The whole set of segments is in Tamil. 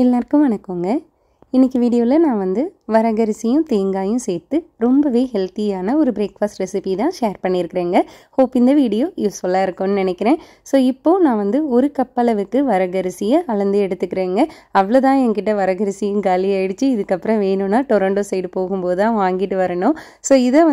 எல்லாருக்கும் வணக்கங்க. இன்னைக்கு வீடியோவில் நான் வரகரிசியும் தேங்காயும் சேர்த்து ரொம்பவே ஹெல்த்தியான ஒரு பிரேக்ஃபாஸ்ட் ரெசிபி தான் ஷேர் பண்ணியிருக்கிறேங்க. ஹோப் இந்த வீடியோ யூஸ்ஃபுல்லாக இருக்கும்னு நினைக்கிறேன். ஸோ இப்போது நான் 1 கப் அளவுக்கு வரகரிசியை அளந்து எடுத்துக்கிறேங்க. அவ்வளோதான், என்கிட்ட வரகரிசியும் காலி ஆகிடுச்சு. இதுக்கப்புறம் வேணும்னா டொரண்டோ சைடு போகும்போது தான் வாங்கிட்டு வரணும். ஸோ இதை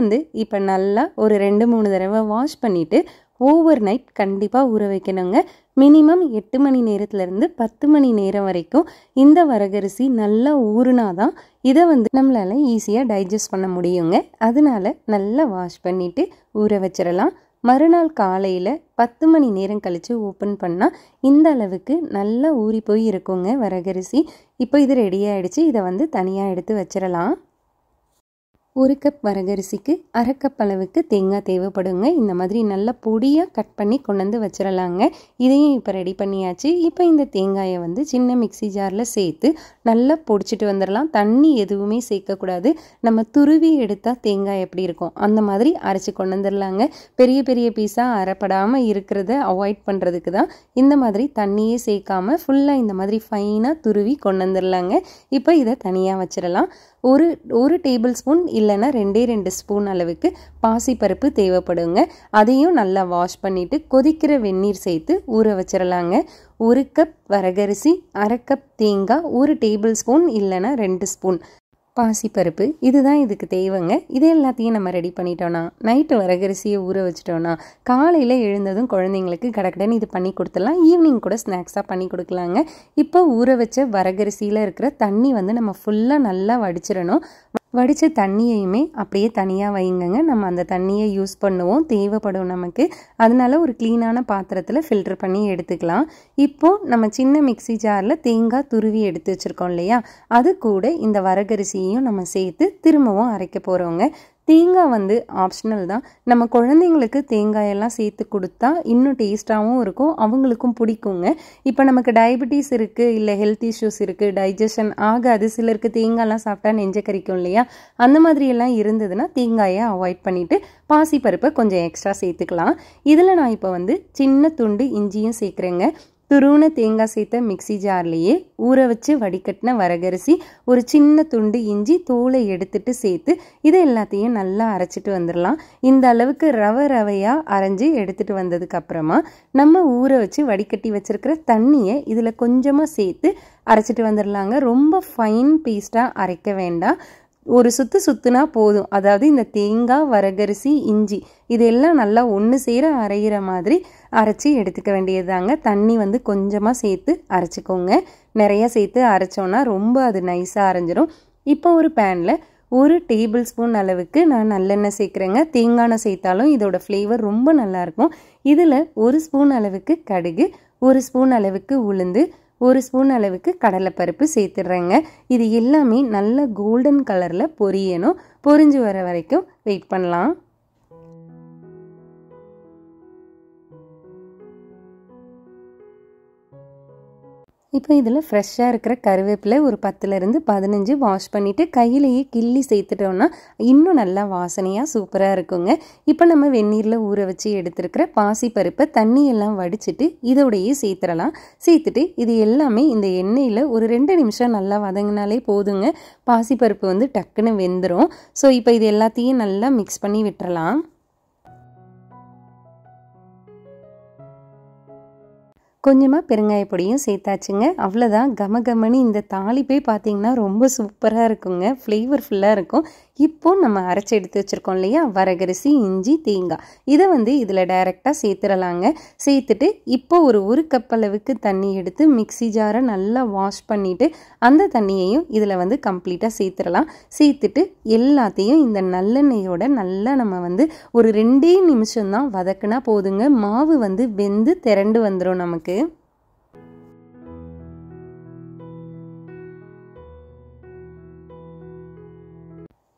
இப்போ நல்லா ஒரு 2-3 தடவை வாஷ் பண்ணிவிட்டு ஓவர் நைட் கண்டிப்பாக ஊற வைக்கணுங்க. மினிமம் 8 மணி நேரத்துலேருந்து 10 மணி நேரம் வரைக்கும் இந்த வரகரிசி நல்லா ஊறுனாதான் இதை நம்மளால் ஈஸியாக டைஜஸ்ட் பண்ண முடியுங்க. அதனால நல்லா வாஷ் பண்ணிவிட்டு ஊற வச்சிடலாம். மறுநாள் காலையில் 10 மணி நேரம் கழித்து ஓப்பன் பண்ணால் இந்த அளவுக்கு நல்லா ஊறி போய் இருக்குங்க வரகரிசி. இப்போ இது ரெடி ஆகிடுச்சு. இதை தனியாக எடுத்து வச்சிடலாம். 1 கப் வரகரிசிக்கு 1/2 கப் அளவுக்கு தேங்காய் தேவைப்படுங்க. இந்த மாதிரி நல்லா பொடியாக கட் பண்ணி கொண்டு வச்சிடலாங்க. இதையும் இப்போ ரெடி பண்ணியாச்சு. இப்போ இந்த தேங்காயை சின்ன மிக்சி ஜாரில் சேர்த்து நல்லா பொடிச்சிட்டு வந்துடலாம். தண்ணி எதுவுமே சேர்க்கக்கூடாது. நம்ம துருவி எடுத்தால் தேங்காய் எப்படி இருக்கும் அந்த மாதிரி அரைச்சி கொண்டு வந்துடலாங்க. பெரிய பெரிய பீஸாக அரைப்படாமல் இருக்கிறத அவாய்ட் பண்ணுறதுக்கு தான் இந்த மாதிரி தண்ணியே சேர்க்காமல் ஃபுல்லாக இந்த மாதிரி ஃபைனாக துருவி கொண்டு வந்துடலாங்க. இப்போ இதை தனியாக வச்சிடலாம். ஒரு டேபிள் ஸ்பூன் இல்லைன்னா 2 ஸ்பூன் அளவுக்கு பாசிப்பருப்பு தேவைப்படுங்க. அதையும் நல்லா வாஷ் பண்ணிவிட்டு கொதிக்கிற வெந்நீர் சேர்த்து ஊற வச்சிடலாங்க. 1 கப் வரகரிசி, 1/2 கப் தேங்காய், 1 டேபிள் ஸ்பூன் இல்லைன்னா 2 ஸ்பூன் பாசிப்பருப்பு, இதுதான் இதுக்கு தேவைங்க. இது எல்லாத்தையும் நம்ம ரெடி பண்ணிட்டோன்னா நைட்டு வரகரிசியை ஊற வச்சிட்டோன்னா காலையில் எழுந்ததும் குழந்தைங்களுக்கு கடகடன்னு இது பண்ணி கொடுத்துடலாம். ஈவினிங் கூட ஸ்நாக்ஸாக பண்ணி கொடுக்கலாங்க. இப்போ ஊற வச்ச வரகரிசியில் இருக்கிற தண்ணி நம்ம ஃபுல்லாக நல்லா வடிச்சிடணும். வடித்த தண்ணியையுமே அப்படியே தனியாக வைங்கங்க. நம்ம அந்த தண்ணியை யூஸ் பண்ணுவோம், தேவைப்படும் நமக்கு. அதனால ஒரு க்ளீனான பாத்திரத்தில் ஃபில்டர் பண்ணி எடுத்துக்கலாம். இப்போது நம்ம சின்ன மிக்சி ஜாரில் தேங்காய் துருவி எடுத்து வச்சுருக்கோம் இல்லையா, அது கூட இந்த வரகரிசியையும் நம்ம சேர்த்து திரும்பவும் அரைக்க போகிறோங்க. தேங்காய் ஆப்ஷனல் தான். நம்ம குழந்தைங்களுக்கு தேங்காயெல்லாம் சேர்த்து கொடுத்தா இன்னும் டேஸ்ட்டாகவும் இருக்கும், அவங்களுக்கும் பிடிக்குங்க. இப்போ நமக்கு டயபெட்டிஸ் இருக்குது, இல்லை ஹெல்த் இஷ்யூஸ் இருக்குது, டைஜஷன் ஆகாது, சிலருக்கு தேங்காயெல்லாம் சாப்பிட்டா நெஞ்ச கறிக்கும் இல்லையா, அந்த மாதிரியெல்லாம் இருந்ததுன்னா தேங்காயை அவாய்ட் பண்ணிவிட்டு பாசிப்பருப்பை கொஞ்சம் எக்ஸ்ட்ரா சேர்த்துக்கலாம். இதில் நான் இப்போ சின்ன துண்டு இஞ்சியும் சேர்க்குறேங்க. துருவன தேங்காய் சேர்த்த மிக்சி ஜார்லேயே ஊற வச்சு வடிகட்டின வரகரிசி, ஒரு சின்ன துண்டு இஞ்சி தோலை எடுத்துட்டு சேர்த்து இதை எல்லாத்தையும் நல்லா அரைச்சிட்டு வந்துடலாம். இந்த அளவுக்கு ரவையாக அரைஞ்சி எடுத்துட்டு வந்ததுக்கு அப்புறமா நம்ம ஊற வச்சு வடிகட்டி வச்சிருக்கிற தண்ணியை இதில் கொஞ்சமாக சேர்த்து அரைச்சிட்டு வந்துடலாங்க. ரொம்ப ஃபைன் பேஸ்ட்டாக அரைக்க வேண்டாம், ஒரு சுத்துனா போதும். அதாவது இந்த தேங்காய், வரகரிசி, இஞ்சி இதெல்லாம் நல்லா ஒன்று சேர அரைகிற மாதிரி அரைச்சி எடுத்துக்க வேண்டியதாங்க. தண்ணி கொஞ்சமாக சேர்த்து அரைச்சிக்கோங்க. நிறைய சேர்த்து அரைச்சோன்னா ரொம்ப அது நைஸாக அரைஞ்சிரும். இப்போ ஒரு பேனில் 1 டேபிள் ஸ்பூன் அளவுக்கு நான் நல்லெண்ணெய் சேர்க்குறேங்க. தேங்காய் எண்ணெய் சேர்த்தாலும் இதோட ஃப்ளேவர் ரொம்ப நல்லாயிருக்கும். இதில் 1 ஸ்பூன் அளவுக்கு கடுகு, 1 ஸ்பூன் அளவுக்கு உளுந்து, 1 ஸ்பூன் அளவுக்கு கடலைப்பருப்பு சேர்த்துடுறேங்க. இது எல்லாமே நல்ல கோல்டன் கலரில் பொரியணும். பொரிஞ்சு வர வரைக்கும் வெயிட் பண்ணலாம். இப்போ இதில் ஃப்ரெஷ்ஷாக இருக்கிற கருவேப்பிலை ஒரு 10லேருந்து 15 வாஷ் பண்ணிவிட்டு கையிலேயே கிள்ளி சேர்த்துட்டோன்னா இன்னும் நல்லா வாசனையாக சூப்பராக இருக்குங்க. இப்போ நம்ம வெந்நீரில் ஊற வச்சு எடுத்துருக்கிற பாசிப்பருப்பை தண்ணியெல்லாம் வடிச்சிட்டு இதோடையே சேர்த்துடலாம். சேர்த்துட்டு இது எல்லாமே இந்த எண்ணெயில் ஒரு 2 நிமிஷம் நல்லா வதங்கினாலே போதுங்க. பாசிப்பருப்பு டக்குன்னு வெந்துடும். ஸோ இப்போ இது எல்லாத்தையும் நல்லா மிக்ஸ் பண்ணி விட்டுறலாம். கொஞ்சமாக பெருங்காய பொடியும் சேர்த்தாச்சுங்க. அவ்வளோதான், கமகமனி இந்த தாளிப்பே பார்த்திங்கன்னா ரொம்ப சூப்பராக இருக்குங்க, ஃப்ளேவர்ஃபுல்லாக இருக்கும். இப்போது நம்ம அரைச்சி எடுத்து வச்சுருக்கோம் இல்லையா வரகரிசி, இஞ்சி, தேங்காய், இதை இதில் டைரெக்டாக சேர்த்துடலாங்க. சேர்த்துட்டு இப்போ ஒரு கப் அளவுக்கு தண்ணி எடுத்து மிக்சி ஜாரை நல்லா வாஷ் பண்ணிவிட்டு அந்த தண்ணியையும் இதில் கம்ப்ளீட்டாக சேர்த்துடலாம். சேர்த்துட்டு எல்லாத்தையும் இந்த நல்லெண்ணெயோட நல்லா நம்ம ஒரு 2 நிமிஷம் தான் வதக்குனா போதுங்க. மாவு வெந்து திரண்டு வந்துடும் நமக்கு.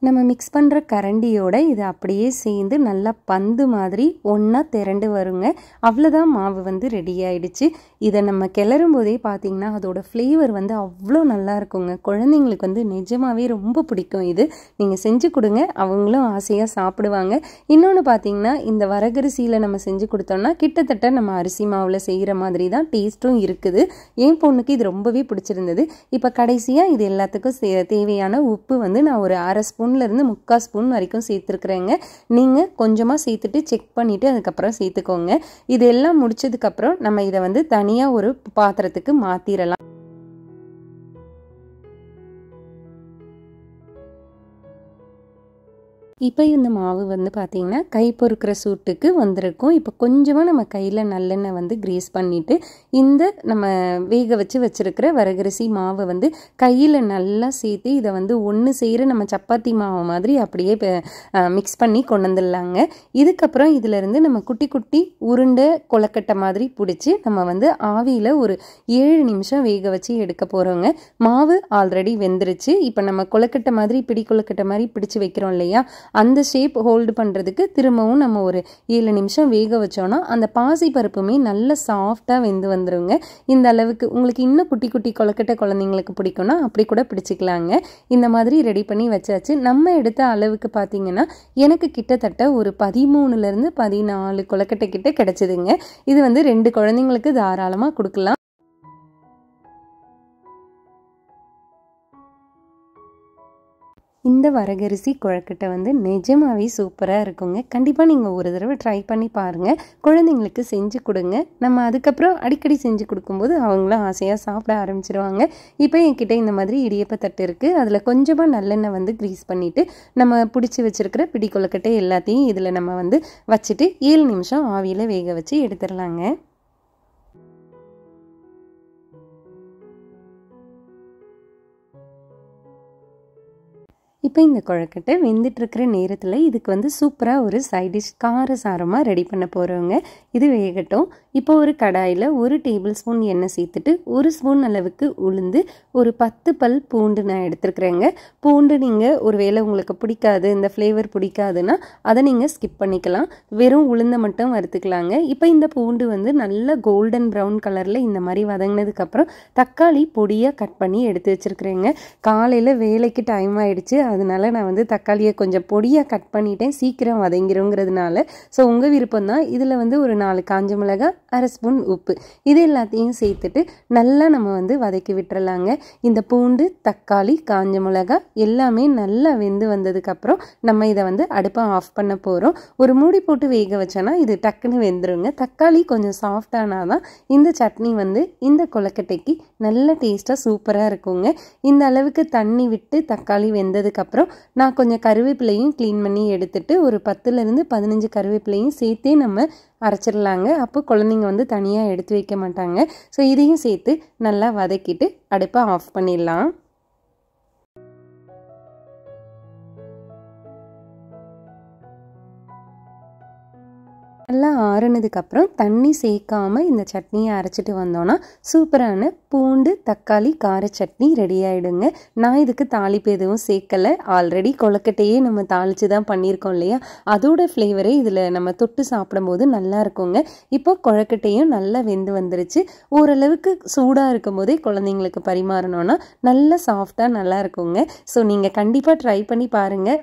நம்ம மிக்ஸ் பண்ணுற கரண்டியோட இது அப்படியே சேர்ந்து நல்லா பந்து மாதிரி ஒன்றா திரண்டு வருங்க. அவ்வளோதான், மாவு வந்து ரெடி ஆயிடுச்சு. இதை நம்ம கிளறும் போதே பார்த்தீங்கன்னா அதோட ஃப்ளேவர் வந்து அவ்வளோ நல்லா இருக்குங்க. குழந்தைங்களுக்கு வந்து நிஜமாகவே ரொம்ப பிடிக்கும். இது நீங்கள் செஞ்சு கொடுங்க, அவங்களும் ஆசையாக சாப்பிடுவாங்க. இன்னொன்று பார்த்தீங்கன்னா இந்த வரகரிசியில் நம்ம செஞ்சு கொடுத்தோம்னா கிட்டத்தட்ட நம்ம அரிசி மாவில் செய்கிற மாதிரி தான் டேஸ்ட்டும் இருக்குது. என் பொண்ணுக்கு இது ரொம்பவே பிடிச்சிருந்தது. இப்போ கடைசியாக இது எல்லாத்துக்கும் தேவையான உப்பு வந்து நான் ஒரு அரை ஸ்பூன்லேருந்து 3/4 ஸ்பூன் வரைக்கும் சேர்த்துருக்குறேங்க. நீங்கள் கொஞ்சமாக சேர்த்துட்டு செக் பண்ணிவிட்டு அதுக்கப்புறம் சேர்த்துக்கோங்க. இது எல்லாம் முடிச்சதுக்கப்புறம் நம்ம இதை வந்து தனியாக ஒரு பாத்திரத்துக்கு மாற்றிடலாம். இப்போ இந்த மாவு வந்து பார்த்திங்கன்னா கை பொறுக்கிற சூட்டுக்கு வந்திருக்கும். இப்போ கொஞ்சமாக நம்ம கையில் நல்லெண்ணெய் வந்து கிரீஸ் பண்ணிவிட்டு இந்த நம்ம வேக வச்சுருக்கிற வரகரிசி மாவை வந்து கையில் நல்லா சேர்த்து இதை வந்து ஒன்று செய்கிற நம்ம சப்பாத்தி மாவு மாதிரி அப்படியே மிக்ஸ் பண்ணி கொண்டு வந்துடலாங்க. இதுக்கப்புறம் இதிலேருந்து நம்ம குட்டி குட்டி உருண்டை கொலக்கட்டை மாதிரி பிடிச்சி நம்ம வந்து ஆவியில் ஒரு 7 நிமிஷம் வேக வச்சு எடுக்க போகிறோங்க. மாவு ஆல்ரெடி வெந்துருச்சு. இப்போ நம்ம கொலக்கட்டை மாதிரி பிடி கொலக்கட்டை மாதிரி பிடிச்சி வைக்கிறோம் இல்லையா, அந்த ஷேப் ஹோல்டு பண்ணுறதுக்கு திரும்பவும் நம்ம ஒரு 7 நிமிஷம் வேக வச்சோன்னா அந்த பாசி பருப்புமே நல்ல சாஃப்டாக வெந்து வந்துடுங்க. இந்த அளவுக்கு உங்களுக்கு இன்னும் குட்டி குட்டி கொலக்கட்டை குழந்தைங்களுக்கு பிடிக்கும்னா அப்படி கூட பிடிச்சிக்கலாங்க. இந்த மாதிரி ரெடி பண்ணி வச்சாச்சு. நம்ம எடுத்த அளவுக்கு பார்த்தீங்கன்னா எனக்கு கிட்டத்தட்ட ஒரு 13லேருந்து 14 கொலக்கட்டை கிட்ட கிடச்சிதுங்க. இது வந்து 2 குழந்தைங்களுக்கு தாராளமாக கொடுக்கலாம். இந்த வரகரிசி கொழுக்கட்டை வந்து நிஜமாகவே சூப்பராக இருக்குங்க. கண்டிப்பாக நீங்கள் ஒரு தடவை ட்ரை பண்ணி பாருங்கள். குழந்தைங்களுக்கு செஞ்சு கொடுங்க. நம்ம அதுக்கப்புறம் அடிக்கடி செஞ்சு கொடுக்கும்போது அவங்களும் ஆசையாக சாப்பிட ஆரம்பிச்சிருவாங்க. இப்போ என்கிட்ட இந்த மாதிரி இடியப்ப தட்டு இருக்குது. அதில் கொஞ்சமாக நல்லெண்ணெய் வந்து க்ரீஸ் பண்ணிவிட்டு நம்ம பிடிச்சி வச்சுருக்கிற பிடி கொழுக்கட்டை எல்லாத்தையும் இதில் நம்ம வந்து வச்சுட்டு 7 நிமிஷம் ஆவியில் வேக வச்சு எடுத்துடலாங்க. இப்போ இந்த கொழுக்கட்டை வெந்துட்டுருக்கிற நேரத்தில் இதுக்கு வந்து சூப்பராக ஒரு சைட் டிஷ் காரசாரமாக ரெடி பண்ண போகிறோங்க. இது வேகட்டும். இப்போ ஒரு கடாயில் 1 டேபிள் ஸ்பூன் எண்ணெய் சேர்த்துட்டு 1 ஸ்பூன் அளவுக்கு உளுந்து, ஒரு 10 பல் பூண்டு நான் எடுத்துருக்குறேங்க. பூண்டு நீங்கள் ஒரு வேளை உங்களுக்கு பிடிக்காது, இந்த ஃப்ளேவர் பிடிக்காதுன்னா அதை நீங்கள் ஸ்கிப் பண்ணிக்கலாம். வெறும் உளுந்தை மட்டும் வறுத்துக்கலாங்க. இப்போ இந்த பூண்டு வந்து நல்ல கோல்டன் ப்ரௌன் கலரில் இந்த மாதிரி வதங்கினதுக்கப்புறம் தக்காளி பொடியாக கட் பண்ணி எடுத்து வச்சுருக்குறேங்க. காலையில் வேலைக்கு டைம் ஆகிடுச்சு, அதனால நான் வந்து தக்காளியை கொஞ்சம் பொடியாக கட் பண்ணிட்டேன், சீக்கிரம் வதங்கிருங்கிறதுனால. ஸோ உங்கள் விருப்பம் தான். இதில் வந்து ஒரு 4 காஞ்ச மிளகாய், அரை ஸ்பூன் உப்பு, இது எல்லாத்தையும் சேர்த்துட்டு நல்லா நம்ம வந்து வதக்கி விட்டுறலாங்க. இந்த பூண்டு, தக்காளி, காஞ்ச மிளகாய் எல்லாமே நல்லா வெந்து வந்ததுக்கப்புறம் நம்ம இதை வந்து அடுப்பை ஆஃப் பண்ண போகிறோம். ஒரு மூடி போட்டு வேக வச்சோன்னா இது டக்குன்னு வெந்துருங்க. தக்காளி கொஞ்சம் சாஃப்டானால் தான் இந்த சட்னி வந்து இந்த கொழுக்கட்டைக்கு நல்ல டேஸ்ட்டாக சூப்பராக இருக்குங்க. இந்த அளவுக்கு தண்ணி விட்டு தக்காளி வெந்ததுக்கப்புறம் நான் கொஞ்சம் கருவேப்பிலையும் க்ளீன் பண்ணி எடுத்துட்டு ஒரு 10லேருந்து 15 கருவேப்பிலையும் சேர்த்தே நம்ம அரைச்சிடலாங்க. அப்போ குழந்தைங்க வந்து தனியாக எடுத்து வைக்க மாட்டாங்க. ஸோ இதையும் சேர்த்து நல்லா வதக்கிட்டு அடுப்பை ஆஃப் பண்ணிடலாம். நல்லா ஆறுனதுக்கப்புறம் தண்ணி சேர்க்காமல் இந்த சட்னியை அரைச்சிட்டு வந்தோன்னா சூப்பரான பூண்டு தக்காளி கார சட்னி ரெடி ஆகிடுங்க. நான் இதுக்கு தாளிப்பு எதுவும் சேர்க்கலை. ஆல்ரெடி கொழுக்கட்டையே நம்ம தாளித்து தான் பண்ணியிருக்கோம் இல்லையா, அதோட ஃப்ளேவரே இதில் நம்ம தொட்டு சாப்பிடும்போது நல்லா இருக்குங்க. இப்போ கொழுக்கட்டையும் நல்லா வெந்து வந்துருச்சு. ஓரளவுக்கு சூடாக இருக்கும் போதே குழந்தைங்களுக்கு பரிமாறணும்னா நல்லா சாஃப்டாக நல்லா இருக்குங்க. ஸோ நீங்கள் கண்டிப்பாக ட்ரை பண்ணி பாருங்கள்.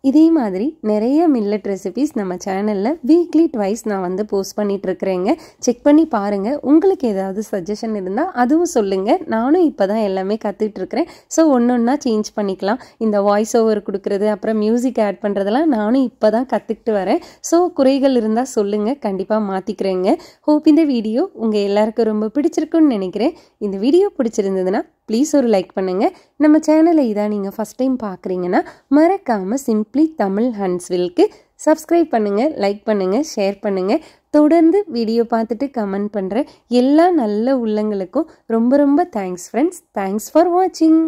இதே மாதிரி நிறைய மில்லட் ரெசிபீஸ் நம்ம சேனலில் வீக்லி ட்வைஸ் நான் வந்து போஸ்ட் பண்ணிகிட்ருக்குறேங்க. செக் பண்ணி பாருங்கள். உங்களுக்கு ஏதாவது சஜஷன் இருந்தால் அதுவும் சொல்லுங்கள். நானும் இப்போ தான் எல்லாமே கற்றுட்ருக்குறேன். ஸோ ஒன்று ஒன்றா சேஞ்ச் பண்ணிக்கலாம். இந்த வாய்ஸ் ஓவர் கொடுக்குறது, அப்புறம் மியூசிக் ஆட் பண்ணுறதெல்லாம் நானும் இப்போ தான் கற்றுக்கிட்டு வரேன். ஸோ குறைகள் இருந்தால் சொல்லுங்கள், கண்டிப்பாக மாற்றிக்கிறேங்க. ஹோப் இந்த வீடியோ உங்கள் எல்லாருக்கும் ரொம்ப பிடிச்சிருக்குன்னு நினைக்கிறேன். இந்த வீடியோ பிடிச்சிருந்ததுன்னா ப்ளீஸ் ஒரு லைக் பண்ணுங்கள். நம்ம சேனலை இதான் நீங்கள் ஃபஸ்ட் டைம் பார்க்குறீங்கன்னா மறக்காமல் சிம்பிளி தமிழ் ஹன்ஸ்வில்க்கு சப்ஸ்கிரைப் பண்ணுங்கள், லைக் பண்ணுங்கள், ஷேர் பண்ணுங்கள். தொடர்ந்து வீடியோ பார்த்துட்டு கமெண்ட் பண்ணுற எல்லா நல்ல உள்ளங்களுக்கும் ரொம்ப ரொம்ப தேங்க்ஸ் ஃப்ரெண்ட்ஸ். தேங்க்ஸ் ஃபார் வாட்சிங்.